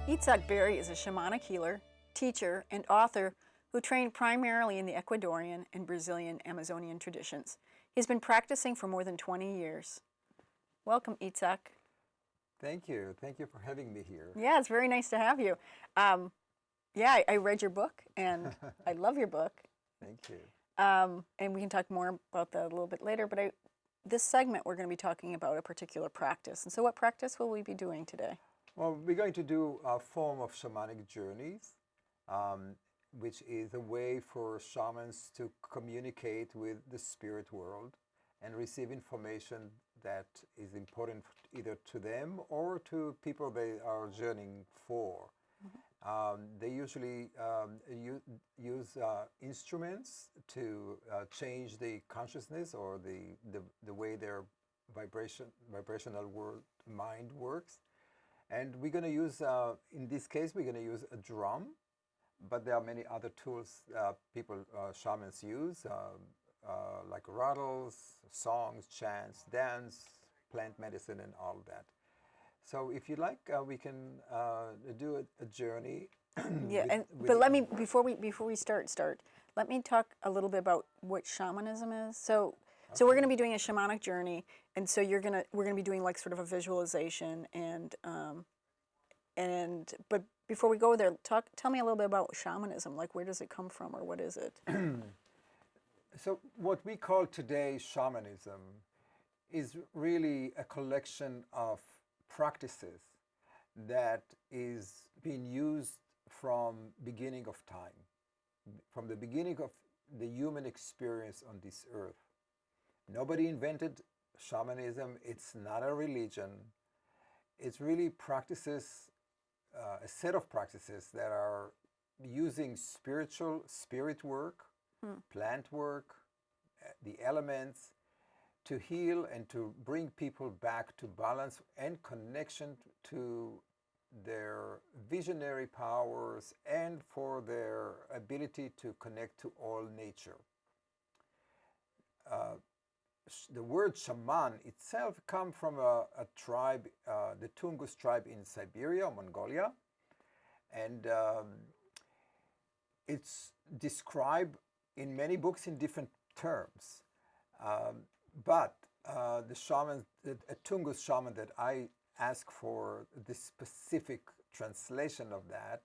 Itzhak Beery is a shamanic healer, teacher, and author who trained primarily in the Ecuadorian and Brazilian Amazonian traditions. He's been practicing for more than 20 years. Welcome, Itzhak. Thank you. Thank you for having me here. Yeah, it's very nice to have you. I read your book, and I love your book. Thank you. And we can talk more about that a little bit later, but this segment we're going to be talking about a particular practice. And so what practice will we be doing today? Well, we're going to do a form of shamanic journeys, which is a way for shamans to communicate with the spirit world and receive information that is important either to them or to people they are journeying for. They usually use instruments to change the consciousness or the way their vibrational mind works. And we're going to use, in this case, we're going to use a drum, but there are many other tools shamans use, like rattles, songs, chants, dance, plant medicine, and all that. So if you like, we can do a journey. Yeah, but let me before we start, let me talk a little bit about what shamanism is. So we're going to be doing a shamanic journey, and so we're going to be doing like sort of a visualization but before we go there, tell me a little bit about shamanism. Like, where does it come from, or what is it? So what we call today shamanism is really a collection of practices that is being used from beginning of time, from the beginning of the human experience on this earth. Nobody invented shamanism. It's not a religion. It's really practices, a set of practices that are using spirit work, plant work, the elements, to heal and to bring people back to balance and connection to their visionary powers and for their ability to connect to all nature. The word shaman itself comes from a tribe, the Tungus tribe in Siberia, Mongolia, and it's described in many books in different terms. But the shaman, a Tungus shaman that I asked for this specific translation of that,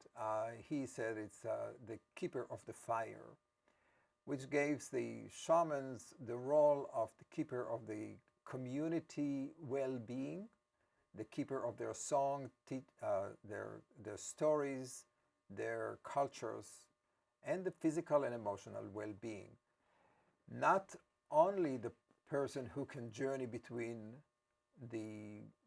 he said it's the keeper of the fire, which gives the shamans the role of the keeper of the community well-being, the keeper of their song, their stories, their cultures, and the physical and emotional well-being. Not only the person who can journey between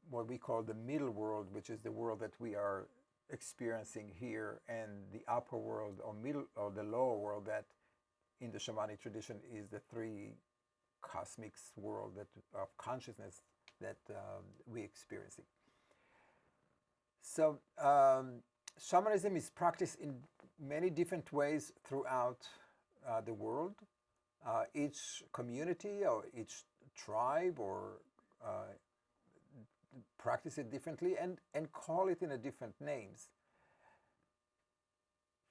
what we call the middle world, which is the world that we are experiencing here, and the upper world or the lower world that in the shamanic tradition is the three cosmic world of consciousness that we're experiencing. So shamanism is practiced in many different ways throughout the world. Each community or each tribe or practice it differently and call it in a different names.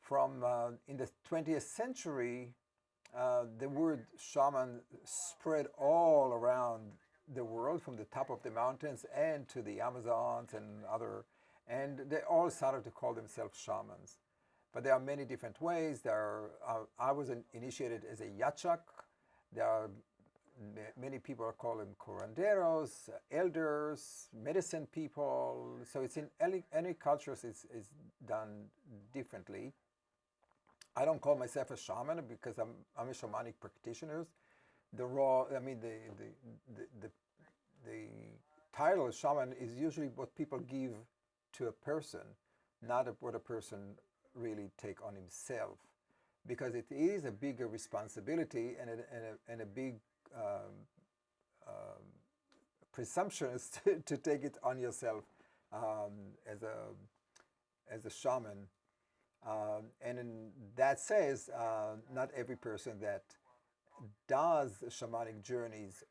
From in the 20th century, the word shaman spread all around the world, from the top of the mountains and to the Amazons and they all started to call themselves shamans. But there are many different ways. I was initiated as a yachak. There are many people call them curanderos, elders, medicine people. So it's in any cultures is done differently. I don't call myself a shaman because I'm a shamanic practitioner. The title of shaman is usually what people give to a person, not what a person really take on himself, because it is a bigger responsibility and a big presumption to take it on yourself as a shaman. And that says not every person that does shamanic journeys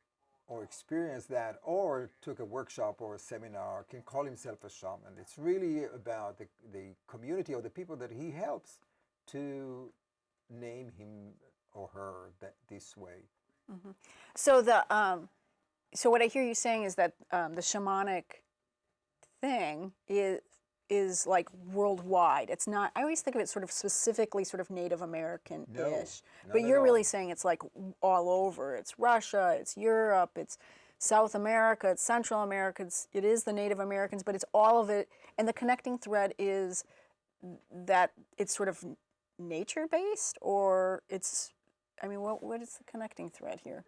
or experienced that or took a workshop or a seminar can call himself a shaman. It's really about the community or the people that he helps to name him or her this way. Mm-hmm. So so what I hear you saying is that the shamanic thing is like worldwide. It's not. I always think of it sort of specifically, sort of Native American-ish. No, But not you're at really all. saying it's like all over. It's Russia. It's Europe. It's South America. It's Central America. It is the Native Americans. But it's all of it. And the connecting thread is that it's sort of nature-based, or it's. I mean, what is the connecting thread here?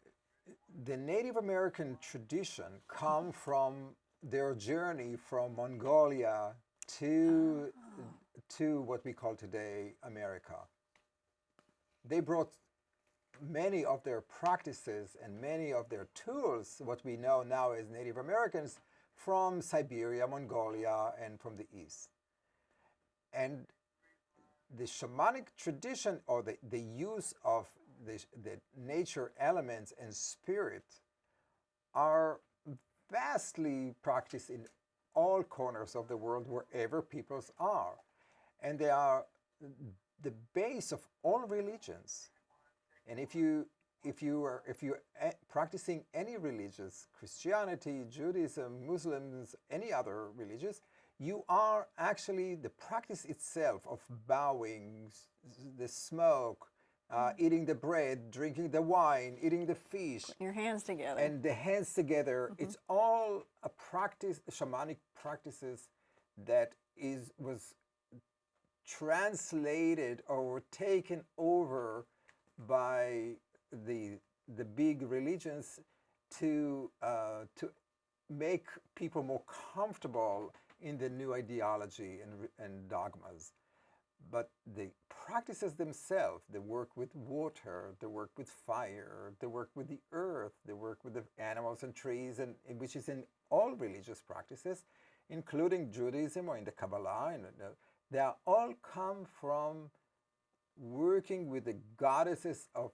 The Native American tradition come from their journey from Mongolia to what we call today America. They brought many of their practices and many of their tools, what we know now as Native Americans, from Siberia, Mongolia, and from the East. And the shamanic tradition, or the use of the nature elements and spirit, are vastly practiced in all corners of the world, wherever peoples are. And they are the base of all religions. And if you are practicing any religions, Christianity, Judaism, Muslims, any other religions, you are actually the practice itself of bowing, the smoke, eating the bread, drinking the wine, eating the fish. Putting your hands together. And the hands together. Mm-hmm. It's all a practice, shamanic practices that was translated or taken over by the big religions to make people more comfortable in the new ideology and dogmas. But the practices themselves, the work with water, the work with fire, the work with the earth, the work with the animals and trees, and which is in all religious practices, including Judaism or in the Kabbalah, and they are all come from working with the goddesses of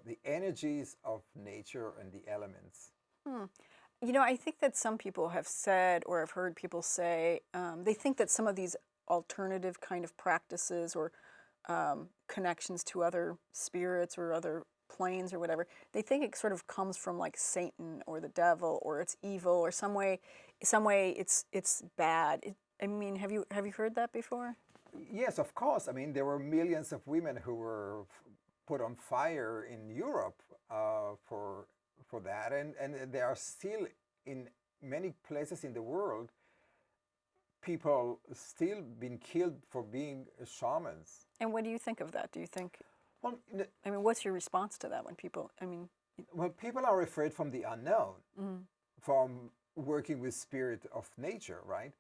the energies of nature and the elements. You know, I think that some people have said, or I've heard people say, they think that some of these alternative kind of practices or connections to other spirits or other planes or whatever, they think it sort of comes from like Satan or the devil, or it's evil, or some way it's bad. I mean, have you heard that before? Yes, of course. I mean, there were millions of women who were put on fire in Europe for that, and there are still in many places in the world people still been killed for being shamans. And what do you think of that? Do you think? Well, I mean, what's your response to that when people? I mean, well, people are afraid from the unknown, from working with spirit of nature, right?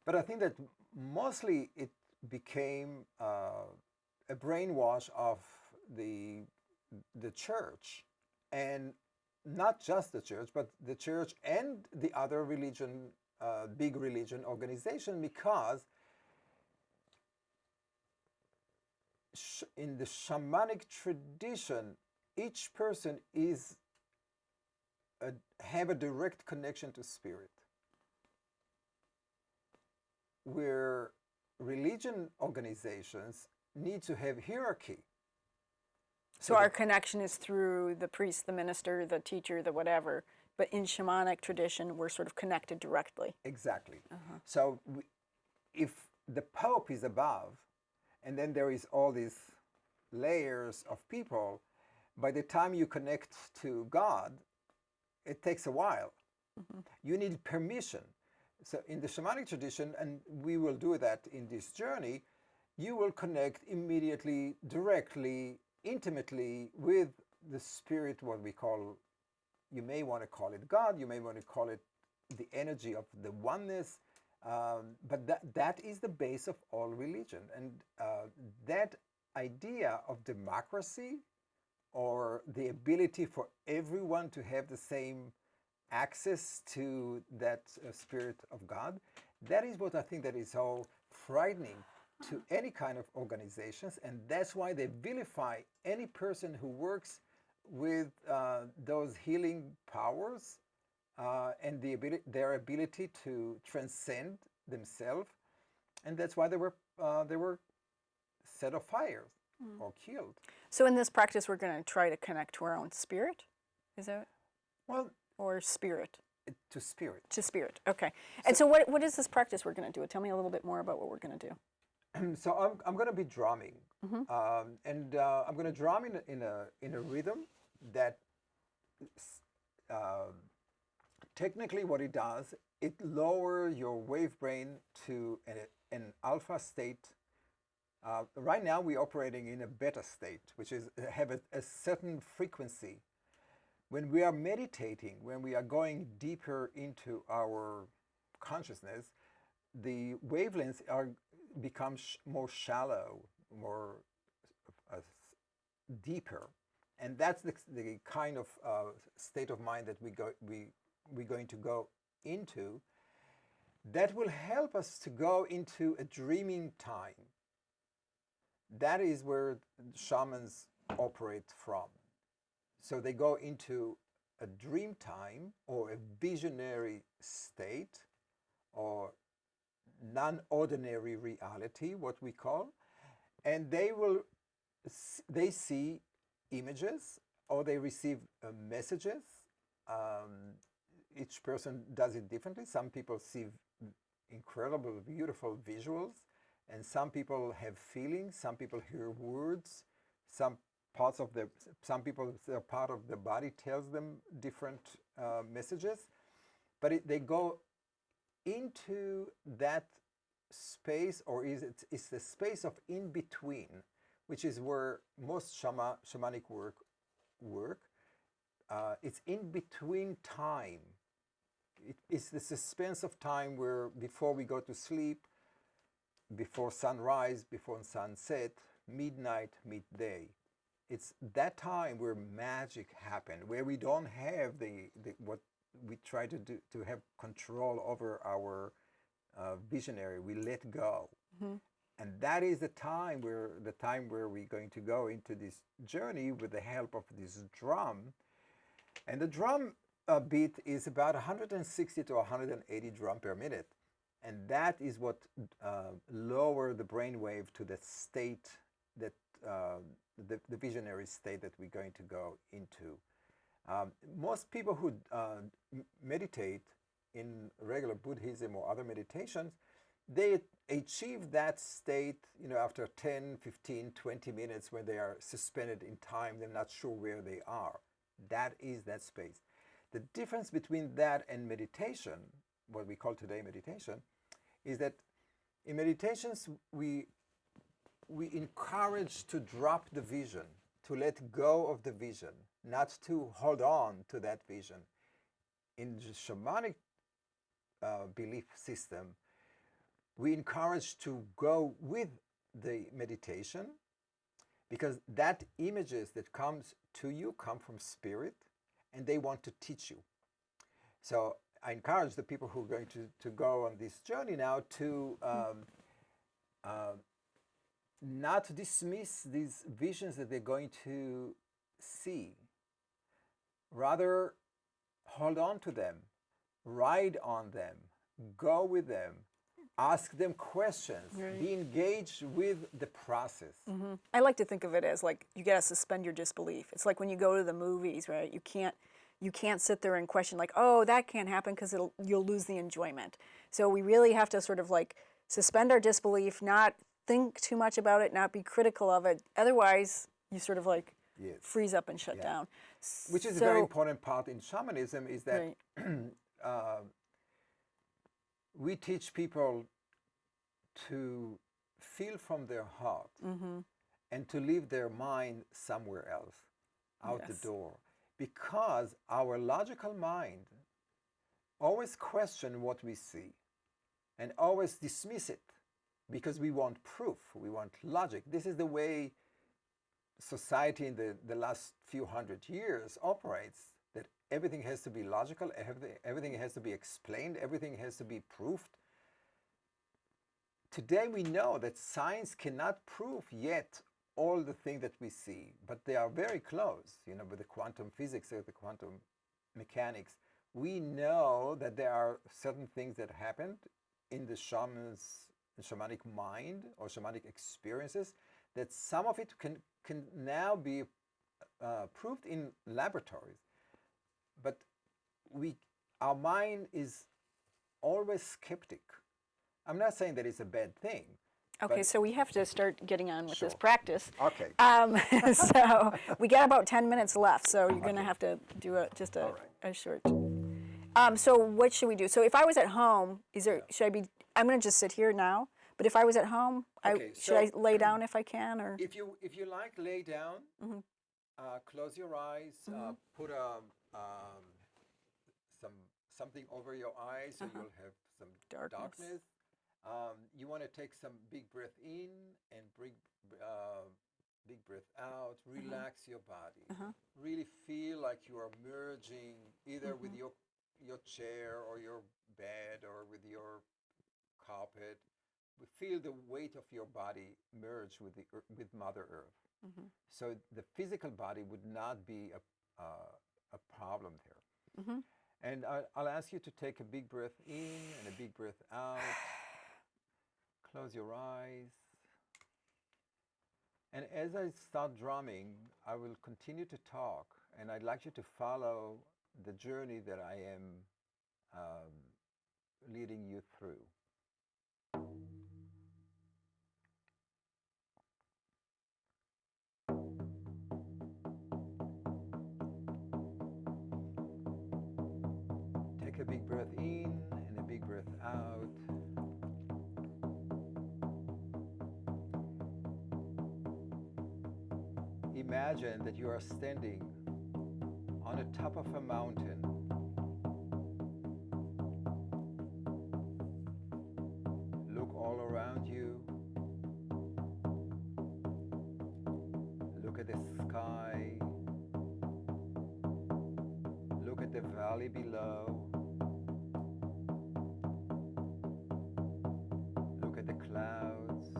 But I think that mostly it became a brainwash of the church, and not just the church, but the church and the other religion, big religion organization, because in the shamanic tradition, each person have a direct connection to spirit, where religion organizations need to have hierarchy. So our connection is through the priest, the minister, the teacher, the whatever. But in shamanic tradition, we're sort of connected directly. Exactly. So if the Pope is above, and then there is all these layers of people, by the time you connect to God, it takes a while. You need permission. So in the shamanic tradition, and we will do that in this journey, you will connect immediately, directly, intimately with the spirit, what we call, you may want to call it God, you may want to call it the energy of the oneness, but that is the base of all religion. And that idea of democracy, or the ability for everyone to have the same access to that spirit of God, that is what I think that is so frightening to any kind of organizations, and that's why they vilify any person who works with those healing powers and their ability to transcend themselves, and that's why they were set of fire or killed. So in this practice, we're going to try to connect to our own spirit. Is that? Well, or spirit? To spirit. To spirit. Okay. And so what is this practice we're going to do? Tell me a little bit more about what we're going to do. So I'm going to be drumming, and I'm going to drum in a rhythm that technically what it does, it lowers your wave brain to an alpha state. Right now we're operating in a beta state, which is have a certain frequency. When we are meditating, when we are going deeper into our consciousness, the wavelengths become more shallow, more deeper, and that's the kind of state of mind that we're going to go into. That will help us to go into a dreaming time. That is where shamans operate from. So they go into a dream time or a visionary state or non-ordinary reality, what we call, and they see images or they receive messages. Each person does it differently. Some people see incredible, beautiful visuals, and some people have feelings. Some people hear words. Some people, a part of the body tells them different messages, but they go into that space, or it's the space of in between, which is where most shamanic work. It's in between time. It's the suspense of time where before we go to sleep, before sunrise, before sunset, midnight, midday. It's that time where magic happens, where we don't have what we try to do to have control over our visionary. We let go, and that is the time where we're going to go into this journey with the help of this drum, and the drum beat is about 160 to 180 drum per minute, and that is what lower the brainwave to the state that the visionary state that we're going to go into. Most people who meditate in regular Buddhism or other meditations, they achieve that state, after 10, 15, 20 minutes when they are suspended in time. They're not sure where they are. That is that space. The difference between that and meditation, what we call today meditation, is that in meditations we encourage to drop the vision, to let go of the vision, not to hold on to that vision. In the shamanic belief system, we encourage to go with the meditation, because that images that comes to you come from spirit, and they want to teach you. So I encourage the people who are going to go on this journey now to not dismiss these visions that they're going to see. Rather, hold on to them, ride on them, go with them, ask them questions, be engaged with the process. I like to think of it as like you got to suspend your disbelief. It's like when you go to the movies, right? You can't sit there and question like, oh, that can't happen, because you'll lose the enjoyment. So we really have to sort of like suspend our disbelief, not think too much about it, not be critical of it. Otherwise, you sort of like freeze up and shut down. Which is a very important part in shamanism, is that we teach people to feel from their heart and to leave their mind somewhere else, out the door. Because our logical mind always questions what we see and always dismiss it, because we want proof, we want logic. This is the way society in the last few hundred years operates, that everything has to be logical, everything has to be explained, everything has to be proved. Today we know that science cannot prove yet all the things that we see, but they are very close, you know, with the quantum physics or the quantum mechanics. We know that there are certain things that happened in the shamanic mind or shamanic experiences, that some of it can now be proved in laboratories. But our mind is always skeptic. I'm not saying that it's a bad thing. Okay, so we have to start getting on with this Sure. practice. Okay. So we got about 10 minutes left, so you're going to have to do just All a short. So what should we do? So if I was at home, should I be? I'm going to just sit here now. But if I was at home, should I lay down if I can, or? If you like, lay down. Close your eyes. Put something over your eyes, so you'll have some darkness. You want to take some big breath in and big breath out. Relax your body. Really feel like you are merging either with your chair or your bed or with your carpet. Feel the weight of your body merge with Mother Earth. So the physical body would not be a problem there. And I'll ask you to take a big breath in and a big breath out. Close your eyes. And as I start drumming, I will continue to talk, and I'd like you to follow the journey that I am leading you through. Take a big breath in and a big breath out. Imagine that you are standing on the top of a mountain. Look all around you. Look at the sky. Look at the valley below. Look at the clouds.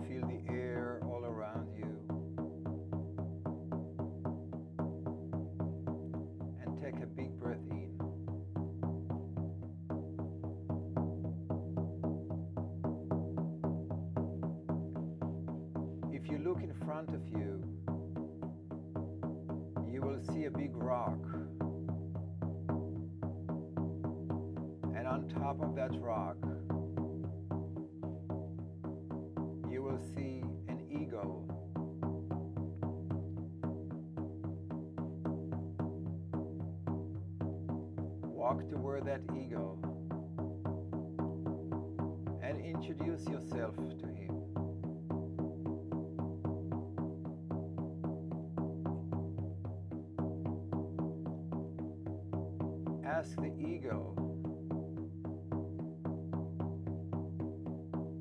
Feel the air all around you. And take a big breath in. If you look in front of you, you will see a big rock. And on top of that rock, you will see an eagle. Walk toward that eagle and introduce yourself to him. Ask the eagle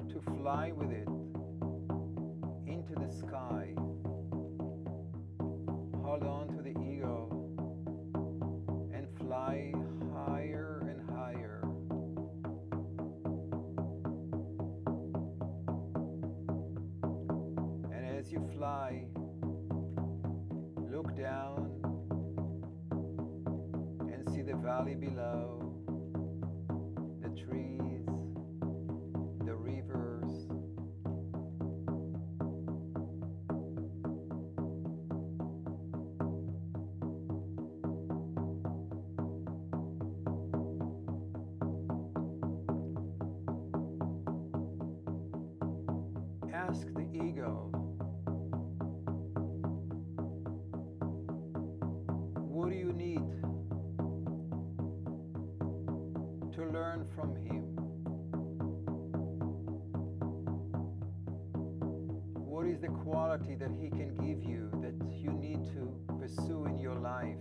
to fly with it into the sky. Hold on to the eagle and fly higher and higher. And as you fly, look down and see the valley below, the trees, the rivers. Ask the eagle, what do you need to learn from him? What is the quality that he can give you that you need to pursue in your life?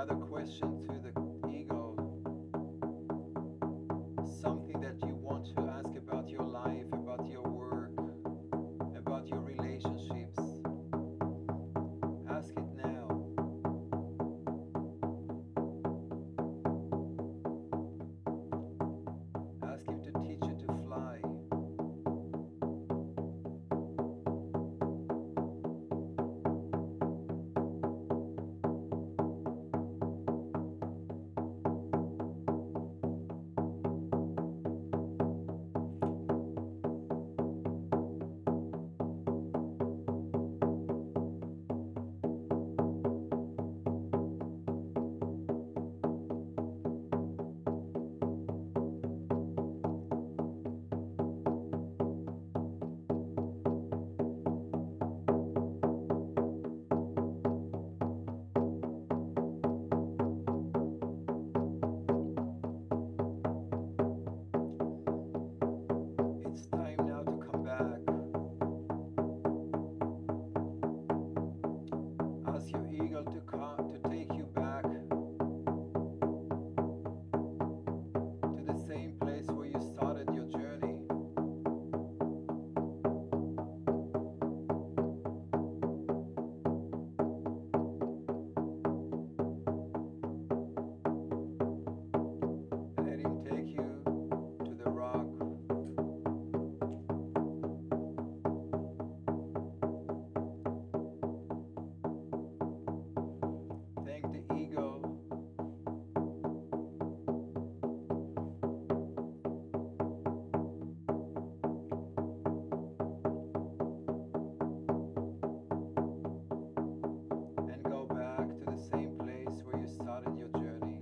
another question to the eagle, something that you want to ask about your life, about your work, about your relationships, ask it now. Ask him to teach you to fly. It's time now to come back. Ask your eagle to take you back to the same place where you started your journey. Let him take you to the rock. Thank the eagle. And go back to the same place where you started your journey.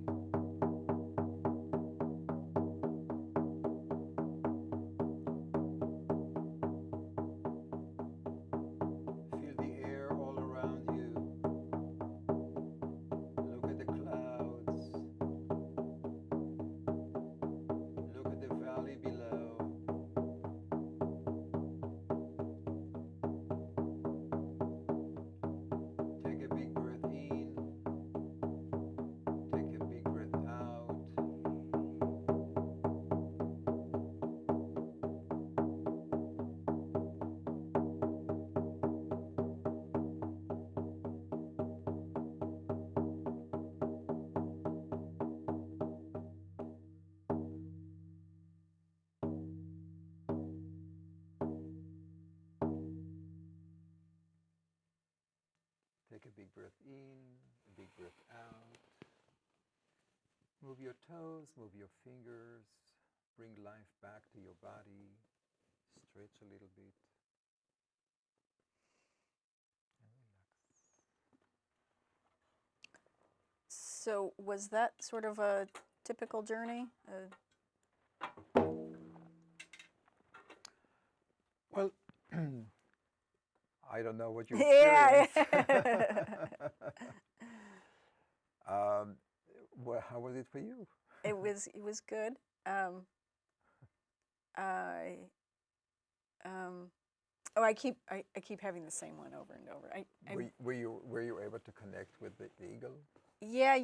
Feel the air all around you. Look at the clouds. Look at the valley below. Take a big breath in. Take a big breath out. Take a big breath in, a big breath out. Move your toes, move your fingers. Bring life back to your body. Stretch a little bit. And relax. So was that sort of a typical journey? Well, I don't know what you Yeah. experienced. Well, how was it for you? It was good. I keep having the same one over and over. Were you able to connect with the eagle? Yeah, I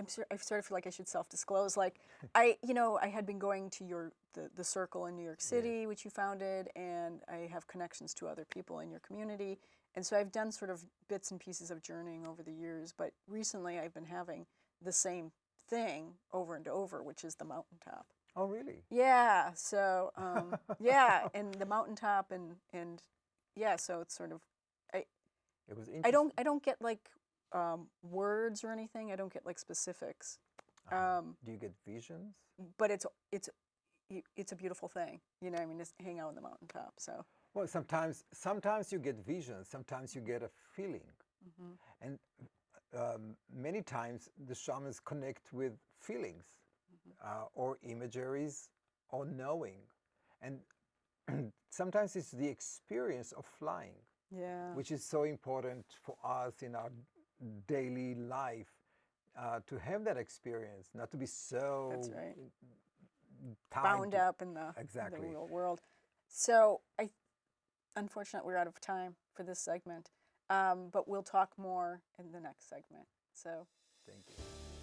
sort of feel like I should self-disclose. Like I had been going to the circle in New York City, which you founded, and I have connections to other people in your community. And so I've done sort of bits and pieces of journeying over the years, but recently I've been having the same thing over and over, which is the mountaintop. Oh, really? Yeah. So yeah, and the mountaintop and yeah. So it's sort of It was interesting. I don't get like words or anything. I don't get like specifics. Do you get visions? But it's a beautiful thing. I mean, just hang out on the mountaintop. So. Well, sometimes you get visions. Sometimes you get a feeling, and many times the shamans connect with feelings, or imageries, or knowing, and sometimes it's the experience of flying, which is so important for us in our daily life, to have that experience, not to be so That's right. bound up in the real world. So unfortunately, we're out of time for this segment. but we'll talk more in the next segment. So. Thank you.